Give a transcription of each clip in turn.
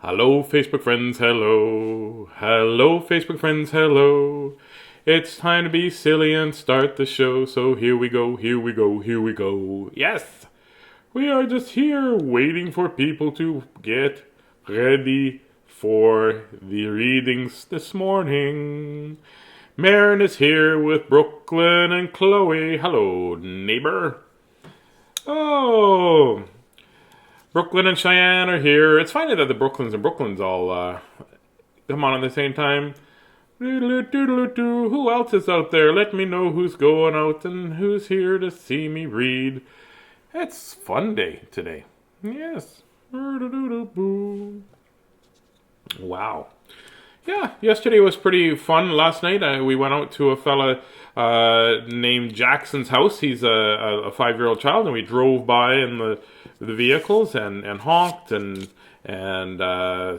Hello, Facebook friends, hello. Hello, Facebook friends, hello. It's time to be silly and start the show. So here we go, here we go, here we go. Yes, we are just here waiting for people to get ready for the readings this morning. Marin is here with Brooklyn and Chloe. Hello, neighbor. Oh, Brooklyn and Cheyenne are here. It's funny that the Brooklyns all come on at the same time. Who else is out there? Let me know who's going out and who's here to see me read. It's fun day today. Yes. Wow. Yeah, yesterday was pretty fun. Last night we went out to a fella named Jackson's house. He's a 5-year-old child, and we drove by in the vehicles and honked and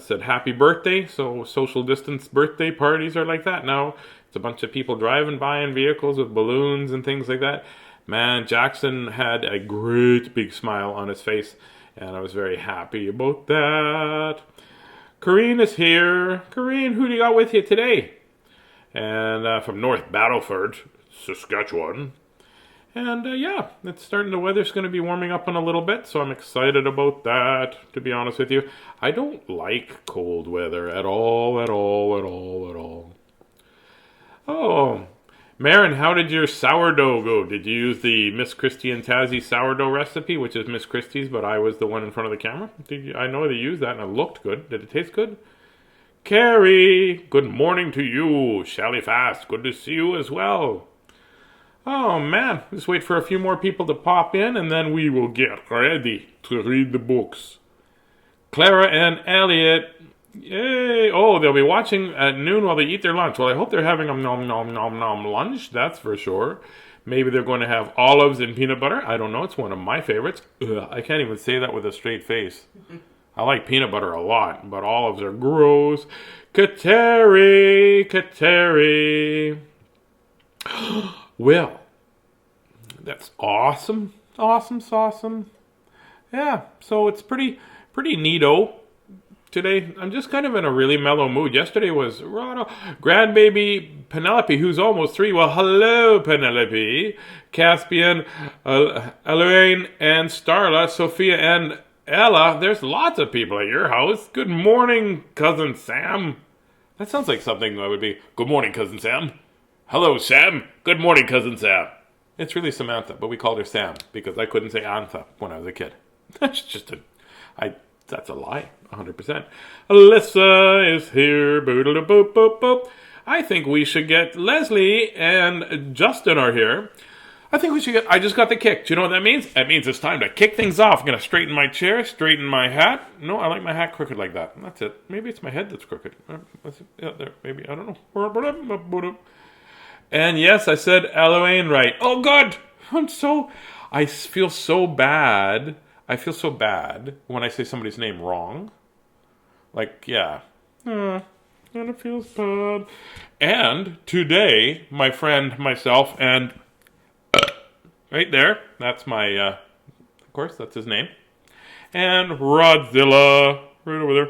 said happy birthday. So social distance birthday parties are like that now. It's a bunch of people driving by in vehicles with balloons and things like that. Man, Jackson had a great big smile on his face, and I was very happy about that. Corrine is here. Corine, who do you got with you today? And from North Battleford, Saskatchewan. And yeah, it's starting. The weather's going to be warming up in a little bit, so I'm excited about that, to be honest with you. I don't like cold weather at all, at all, at all, at all. Oh, Marin, how did your sourdough go? Did you use the Miss Christie and Tazzy sourdough recipe, which is Miss Christie's, but I was the one in front of the camera? I know they used that, and it looked good. Did it taste good? Carrie, good morning to you. Shally Fast, good to see you as well. Oh, man. Just wait for a few more people to pop in, and then we will get ready to read the books. Clara and Elliot. Yay. Oh, they'll be watching at noon while they eat their lunch. Well, I hope they're having a nom nom nom nom lunch. That's for sure. Maybe they're going to have olives and peanut butter. I don't know. It's one of my favorites. Ugh, I can't even say that with a straight face. I like peanut butter a lot, but olives are gross. Kateri. Well, that's awesome. Awesome. Yeah, so it's pretty neato today. I'm just kind of in a really mellow mood. Yesterday was grandbaby Penelope, who's almost 3. Well, hello, Penelope. Caspian, Elaine, and Starla, Sophia, and Ella. There's lots of people at your house. Good morning, Cousin Sam. That sounds like something that would be, good morning, Cousin Sam. Hello, Sam. Good morning, Cousin Sam. It's really Samantha, but we called her Sam because I couldn't say Antha when I was a kid. That's just that's a lie, 100%. Alyssa is here. Boop, boop, boop. I think we should get Leslie and Justin are here. I think we should I just got the kick. Do you know what that means? That means it's time to kick things off. I'm going to straighten my chair, straighten my hat. No, I like my hat crooked like that. That's it. Maybe it's my head that's crooked. Yeah, there. Maybe. I don't know. And yes, I said Elaine right. Oh, God. I feel so bad. I feel so bad when I say somebody's name wrong. Like, yeah. And it feels bad. And today, my friend, myself, and right there, that's my, of course, that's his name. And Rodzilla, right over there.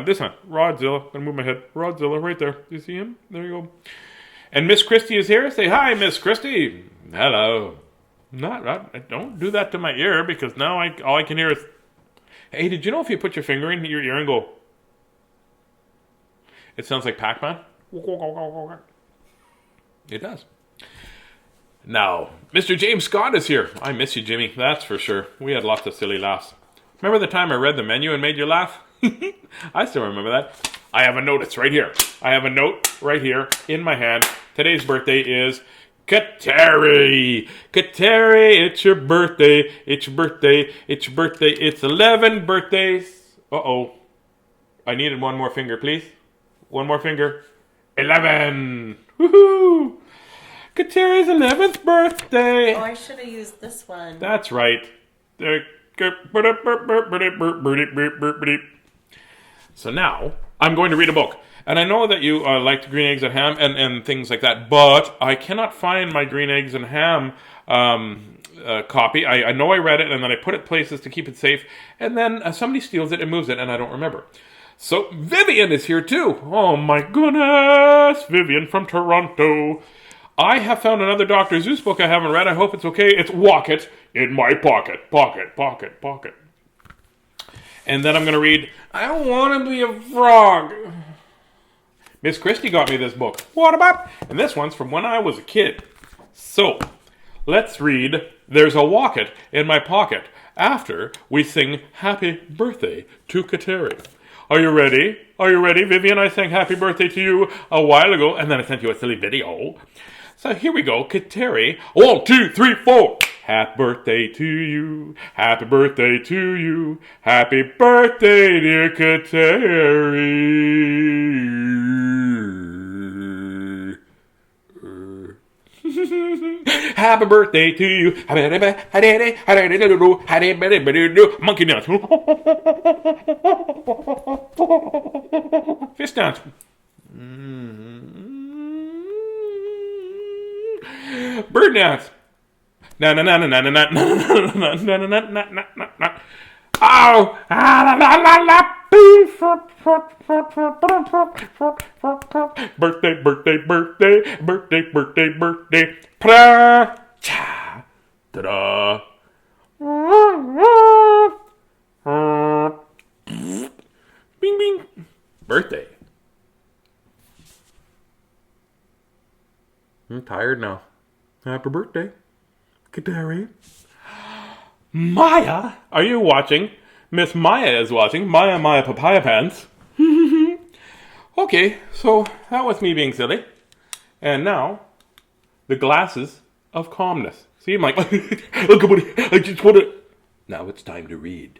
This hand. Rodzilla. I'm going to move my head. Rodzilla, right there. You see him? There you go. And Miss Christie is here. Say hi, Miss Christie. Hello. Not. Don't do that to my ear because now all I can hear is, hey, did you know if you put your finger in your ear and go, it sounds like Pac-Man? It does. Now, Mr. James Scott is here. I miss you, Jimmy. That's for sure. We had lots of silly laughs. Remember the time I read the menu and made you laugh? I still remember that. I have a note. It's right here. I have a note right here in my hand. Today's birthday is Kateri. Kateri, it's your birthday. It's your birthday. It's your birthday. It's 11 birthdays. Uh-oh. I needed one more finger, please. One more finger. 11. Woohoo! Kateri's 11th birthday. Oh, I should have used this one. That's right. So now, I'm going to read a book. And I know that you like green eggs and ham and things like that, but I cannot find my green eggs and ham copy. I know I read it, and then I put it places to keep it safe, and then somebody steals it and moves it, and I don't remember. So Vivian is here too. Oh my goodness, Vivian from Toronto. I have found another Dr. Zeus book I haven't read. I hope it's okay. It's Walk It in My Pocket. Pocket, pocket, pocket. And then I'm going to read I Don't Want to Be a Frog. Miss Christie got me this book. What about? And this one's from when I was a kid. So, let's read There's a Walk It in My Pocket after we sing Happy Birthday to Kateri. Are you ready? Are you ready, Vivian? I sang Happy Birthday to you a while ago, and then I sent you a silly video. So here we go. Kateri. 1, 2, 3, 4. Happy birthday to you. Happy birthday to you. Happy birthday, dear Kateri. Happy birthday to you. Monkey dance. Fist dance. Bird dance. Na na na na na na na na na na na na na na. Oh! La la la la. Birthday, birthday, birthday, birthday, birthday, birthday. Pra cha. Ta-da. Bing bing. Birthday. I'm tired now. Happy birthday, Kateri. Maya, are you watching? Miss Maya is watching. Maya Papaya Pants. Okay, so that was me being silly. And now, the glasses of calmness. See, I'm like, look, buddy, I just want to... Now it's time to read.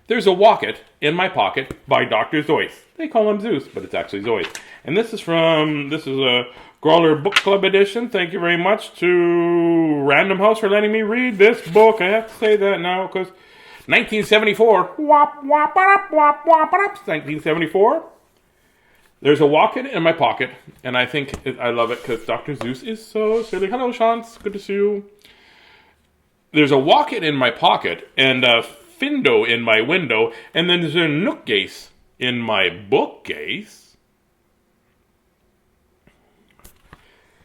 There's a Walk It in My Pocket by Dr. Zeus. They call him Zeus, but it's actually Zeus. And this is a Growler Book Club edition. Thank you very much to Random House for letting me read this book. I have to say that now because 1974. 1974. There's a Walk It in My Pocket, and I love it because Dr. Zeus is so silly. Hello, Chance. Good to see you. There's a Walk It in My Pocket, and a Findo in my window, and then there's a Nookcase in my bookcase.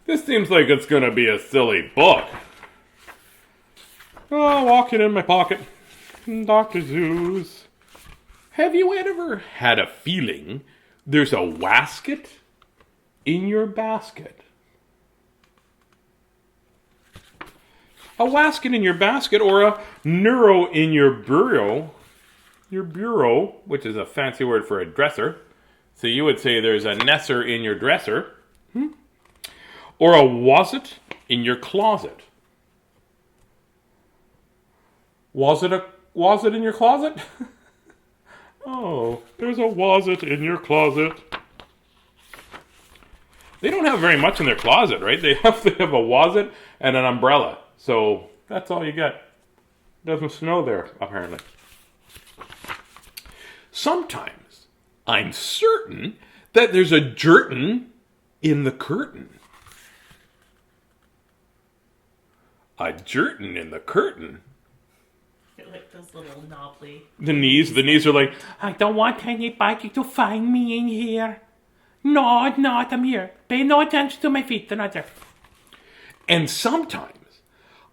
This seems like it's going to be a silly book. Oh, Walk It in My Pocket. Dr. Zeus. Have you ever had a feeling there's a wasket in your basket? A wasket in your basket, or a neuro in your bureau. Your bureau, which is a fancy word for a dresser. So you would say there's a nesser in your dresser. Or a was-it in your closet. Was it in your closet? Oh, there's a was-it in your closet. They don't have very much in their closet, right? They have a was-it and an umbrella. So that's all you get. Doesn't snow there, apparently. Sometimes I'm certain that there's a jertin in the curtain. A jertin in the curtain. Like those little knobbly. The knees are like, I don't want anybody to find me in here. No, I'm here. Pay no attention to my feet, they're not there. And sometimes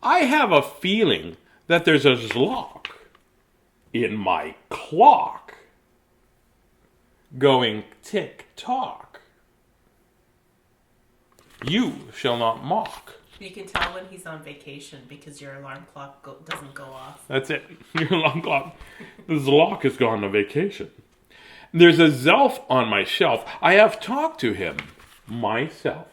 I have a feeling that there's a zlock in my clock going tick-tock. You shall not mock. You can tell when he's on vacation because your alarm clock doesn't go off. That's it. Your alarm clock. The Zlock has gone on vacation. There's a Zelf on my shelf. I have talked to him myself.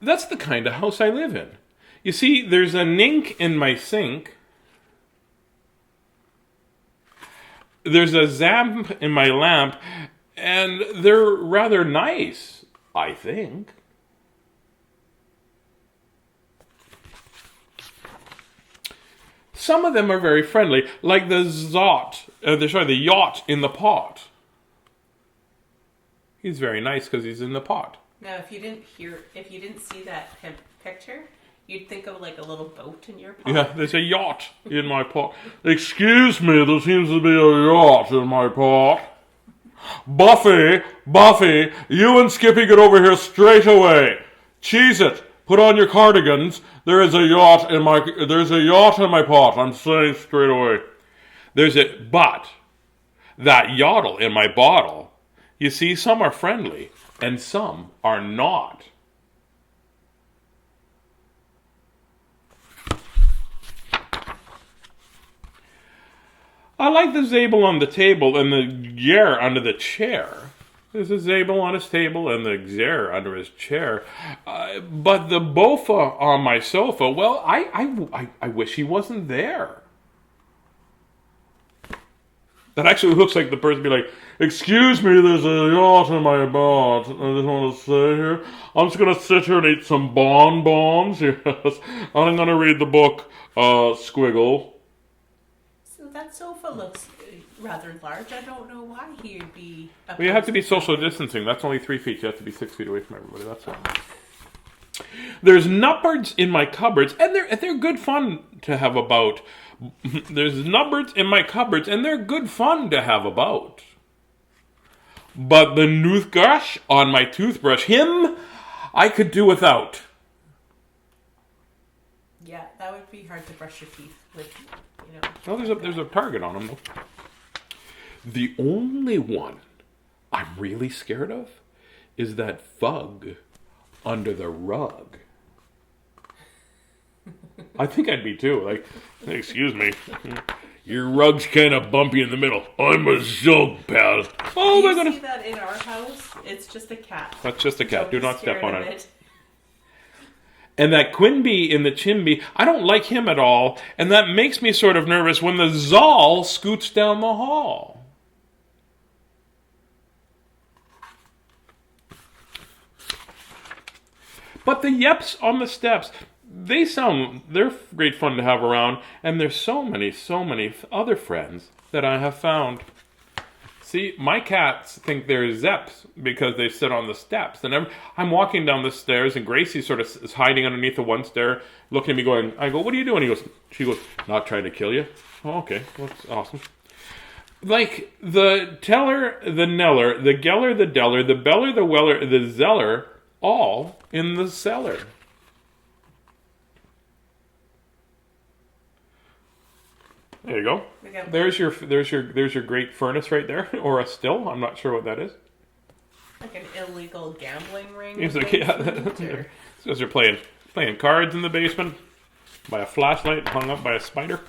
That's the kind of house I live in. You see, there's a nink in my sink. There's a zamp in my lamp, and they're rather nice, I think. Some of them are very friendly, like the yacht in the pot. He's very nice because he's in the pot. Now, if you didn't see that picture, you'd think of like a little boat in your pot. Yeah, there's a yacht in my pot. Excuse me, there seems to be a yacht in my pot. Buffy, you and Skippy get over here straight away. Cheese it. Put on your cardigans. There's a yacht in my pot. I'm saying straight away. But that yodel in my bottle. You see, some are friendly and some are not. I like the Zabel on the table and the Gyer under the chair. There's a Zabel on his table and the Gyer under his chair. But the Bofa on my sofa, well, I wish he wasn't there. That actually looks like the person be like, excuse me, there's a yacht in my boat. I just want to say here, I'm just going to sit here and eat some bonbons. Yes. And I'm going to read the book, Squiggle. So that sofa looks rather large. I don't know why he would be... Well, you have to be social distancing. That's only 3 feet. You have to be 6 feet away from everybody. That's all. There's nutbirds in my cupboards, and they're good fun to have about. There's nutbirds in my cupboards, and they're good fun to have about. But the noothgush on my toothbrush, him, I could do without. Yeah, that would be hard to brush your teeth with, you know. Well, there's a target on him, though. The only one I'm really scared of is that fug under the rug. I think I'd be too. Like, excuse me, your rug's kind of bumpy in the middle. I'm a zug, pal. Oh my goodness! You see that in our house? It's just a cat. That's just a cat. Do not step on it. it. And that Quinby in the chimney, I don't like him at all, and that makes me sort of nervous when the Zal scoots down the hall. But the Yeps on the steps, they're great fun to have around, and there's so many other friends that I have found. See, my cats think they're Zeps because they sit on the steps. And I'm walking down the stairs, and Gracie sort of is hiding underneath the one stair, looking at me going, I go, what are you doing? She goes, not trying to kill you. Oh, okay, well, that's awesome. Like the Teller, the Neller, the Geller, the Deller, the Beller, the Weller, the Zeller, all in the cellar. There you go. There's your great furnace right there, or a still. I'm not sure what that is. Like an illegal gambling ring. It's like, yeah, because they're playing cards in the basement by a flashlight hung up by a spider.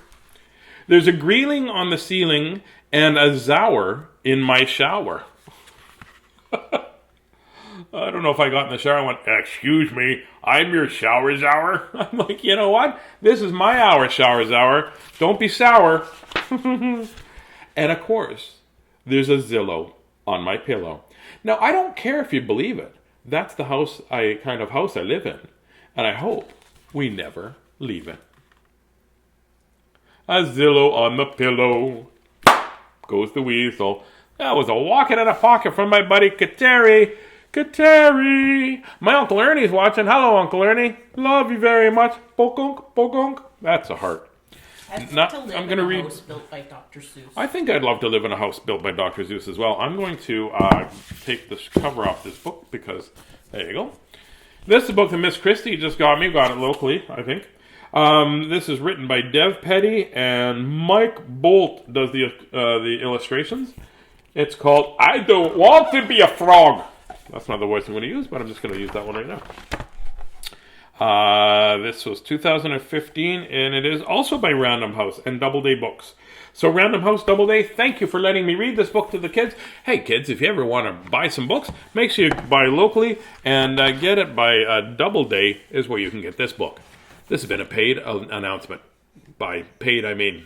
There's a greening on the ceiling and a Zauer in my shower. I don't know if I got in the shower and went, excuse me, I'm your shower Zauer. I'm like, you know what? This is my hour, shower Zauer. Don't be sour. And of course, there's a Zillow on my pillow. Now, I don't care if you believe it. That's the kind of house I live in. And I hope we never leave it. A Zillow on the pillow. Goes the weasel. That was a walking in a pocket from my buddy Kateri. Kateri! My Uncle Ernie's watching. Hello, Uncle Ernie. Love you very much. Bokunk, bokunk. That's a heart. I'm going to read. House built by Dr. Seuss. I think I'd love to live in a house built by Dr. Seuss as well. I'm going to take this cover off this book because, there you go. This is a book that Miss Christie just got me. Got it locally, I think. This is written by Dev Petty and Mike Bolt does the illustrations. It's called I Don't Want to Be a Frog. That's not the voice I'm going to use, but I'm just going to use that one right now. This was 2015, and it is also by Random House and Doubleday Books. So Random House, Doubleday, thank you for letting me read this book to the kids. Hey, kids, if you ever want to buy some books, make sure you buy locally and get it by Doubleday is where you can get this book. This has been a paid announcement. By paid, I mean,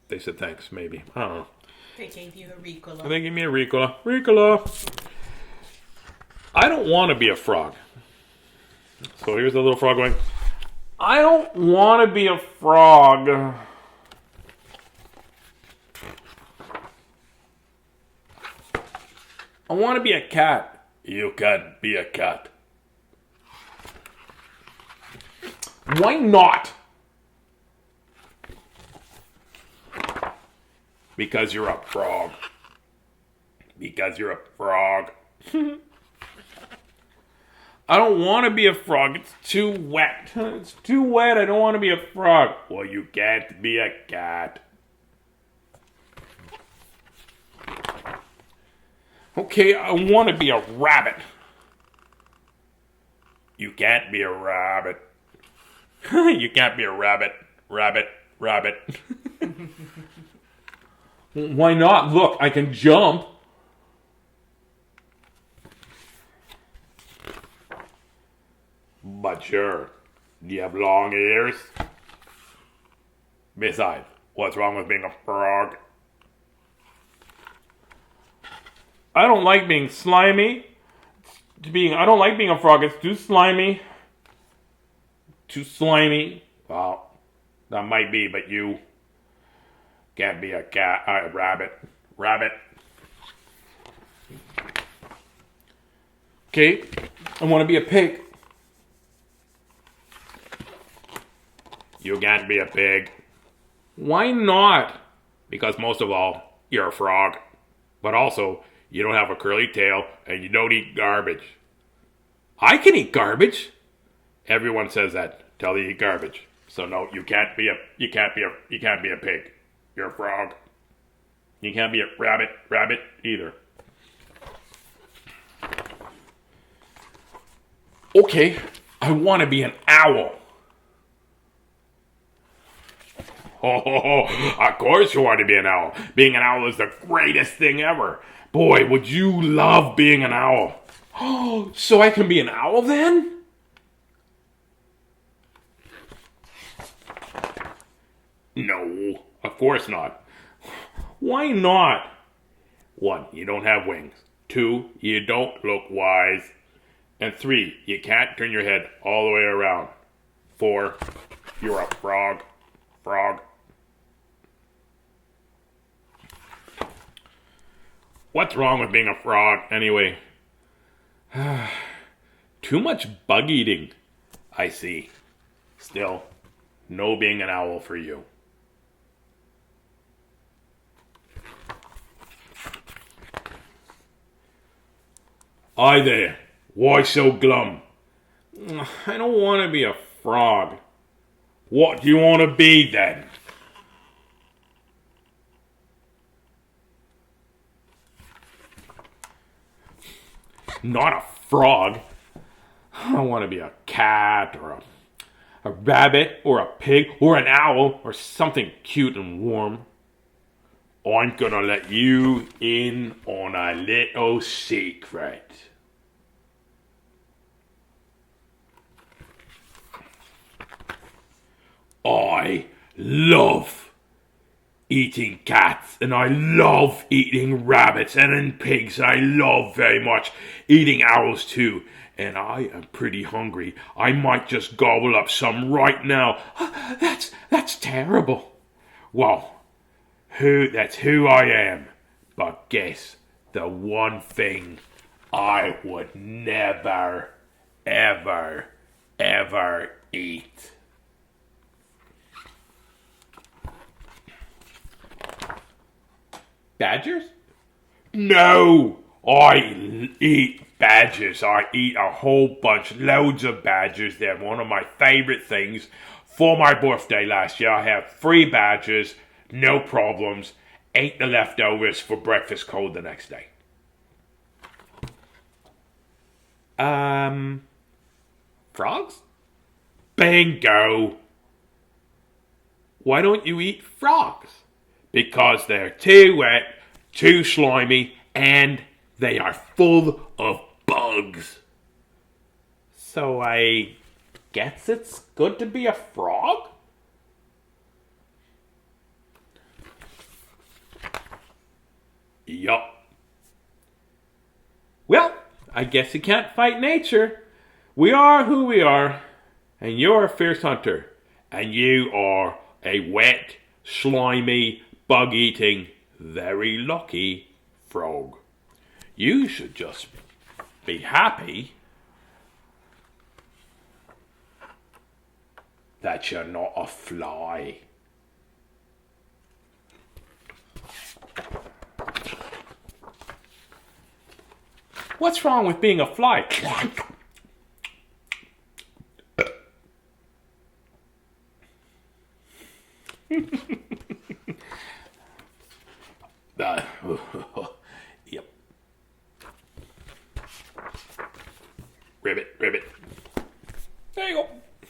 they said thanks, maybe. I don't know. They gave you a Ricola. They gave me a Ricola. Ricola. I don't want to be a frog. So here's the little frog going, I don't want to be a frog. I want to be a cat. You can't be a cat. Why not? Because you're a frog. Because you're a frog. I don't want to be a frog. It's too wet. It's too wet. I don't want to be a frog. Well, you can't be a cat. Okay, I want to be a rabbit. You can't be a rabbit. You can't be a rabbit. Rabbit. Rabbit. Why not? Look, I can jump. But sure, do you have long ears? Besides, what's wrong with being a frog? I don't like being slimy. I don't like being a frog. It's too slimy. Too slimy. Well, that might be, but you can't be a cat. A rabbit. Rabbit. Okay, I want to be a pig. You can't be a pig. Why not? Because most of all, you're a frog. But also, you don't have a curly tail and you don't eat garbage. I can eat garbage. Everyone says that till they eat garbage. So no, you can't be a pig. You're a frog. You can't be a rabbit either. Okay, I want to be an owl. Oh, of course you want to be an owl. Being an owl is the greatest thing ever. Boy, would you love being an owl. Oh, so I can be an owl then? No, of course not. Why not? 1, you don't have wings. 2, you don't look wise. And 3, you can't turn your head all the way around. 4, you're a frog. Frog. What's wrong with being a frog, anyway? Too much bug eating, I see. Still, no being an owl for you. Hi there. Why so glum? I don't want to be a frog. What do you want to be then? Not a frog. I want to be a cat or a rabbit or a pig or an owl or something cute and warm. I'm gonna let you in on a little secret. I love eating cats, and I love eating rabbits, and then pigs. I love very much eating owls too. And I am pretty hungry. I might just gobble up some right now. That's terrible. Well, that's who I am. But guess the one thing I would never, ever, ever eat. Badgers? No! I eat badgers. I eat a whole bunch, loads of badgers. They're one of my favourite things. For my birthday last year, I had 3 badgers, no problems. Ate the leftovers for breakfast cold the next day. Frogs? Bingo! Why don't you eat frogs? Because they're too wet, too slimy, and they are full of bugs. So I guess it's good to be a frog? Yup. Well, I guess you can't fight nature. We are who we are, and you're a fierce hunter, and you are a wet, slimy, bug-eating, very lucky frog. You should just be happy that you're not a fly. What's wrong with being a fly? Yep. Ribbit, ribbit. There you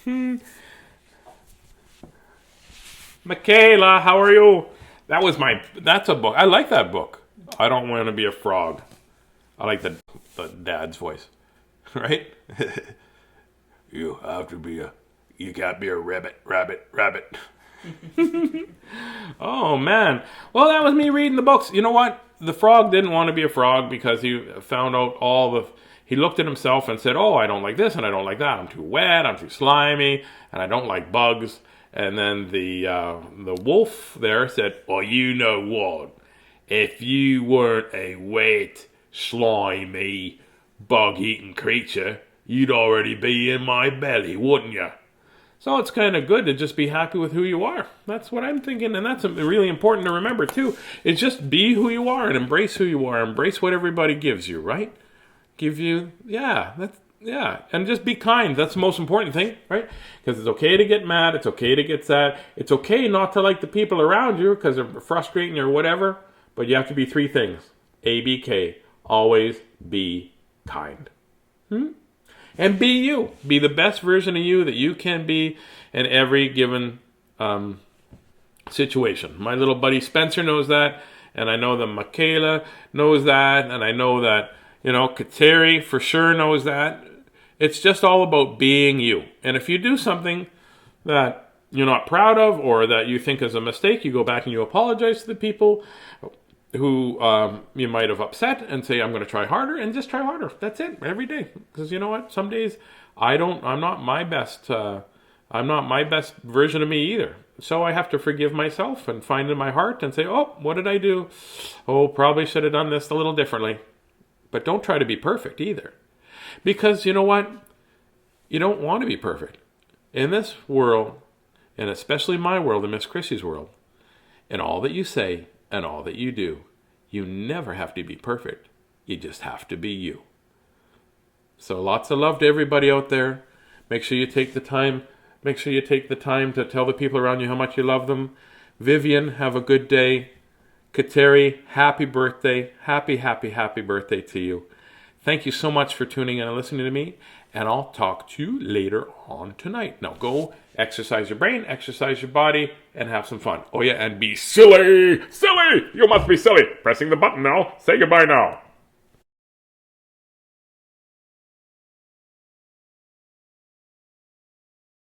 go. Michaela, how are you? That's a book. I like that book. I don't want to be a frog. I like the dad's voice. Right? You can't be a rabbit. Oh, man. Well, that was me reading the books. You know what? The frog didn't want to be a frog because he found out he looked at himself and said, oh, I don't like this and I don't like that. I'm too wet, I'm too slimy, and I don't like bugs. And then the wolf there said, well, you know what? If you weren't a wet, slimy, bug-eating creature, you'd already be in my belly, wouldn't you? So it's kind of good to just be happy with who you are. That's what I'm thinking, and that's really important to remember, too. Is just be who you are and embrace who you are. Embrace what everybody gives you, right? And just be kind. That's the most important thing, right? Because it's okay to get mad. It's okay to get sad. It's okay not to like the people around you because they're frustrating or whatever. But you have to be 3 things. ABK. Always be kind. And be you. Be the best version of you that you can be in every given situation. My little buddy Spencer knows that. And I know that Michaela knows that. And I know that, Kateri for sure knows that. It's just all about being you. And if you do something that you're not proud of or that you think is a mistake, you go back and you apologize to the people who you might have upset and say, I'm going to try harder, and just try harder. That's it, every day. Because you know what? Some days I'm not my best version of me either. So I have to forgive myself and find in my heart and say, oh, what did I do? Oh, probably should have done this a little differently. But don't try to be perfect either. Because you know what? You don't want to be perfect. In this world, and especially my world and Miss Chrissy's world, in all that you say and all that you do, you never have to be perfect. You just have to be you. So lots of love to everybody out there. Make sure you take the time. Make sure you take the time to tell the people around you how much you love them. Vivian, have a good day. Kateri, happy birthday. Happy birthday to you. Thank you so much for tuning in and listening to me. And I'll talk to you later on tonight. Now go exercise your brain, exercise your body, and have some fun. Oh yeah, and be silly. Silly! You must be silly. Pressing the button now. Say goodbye now.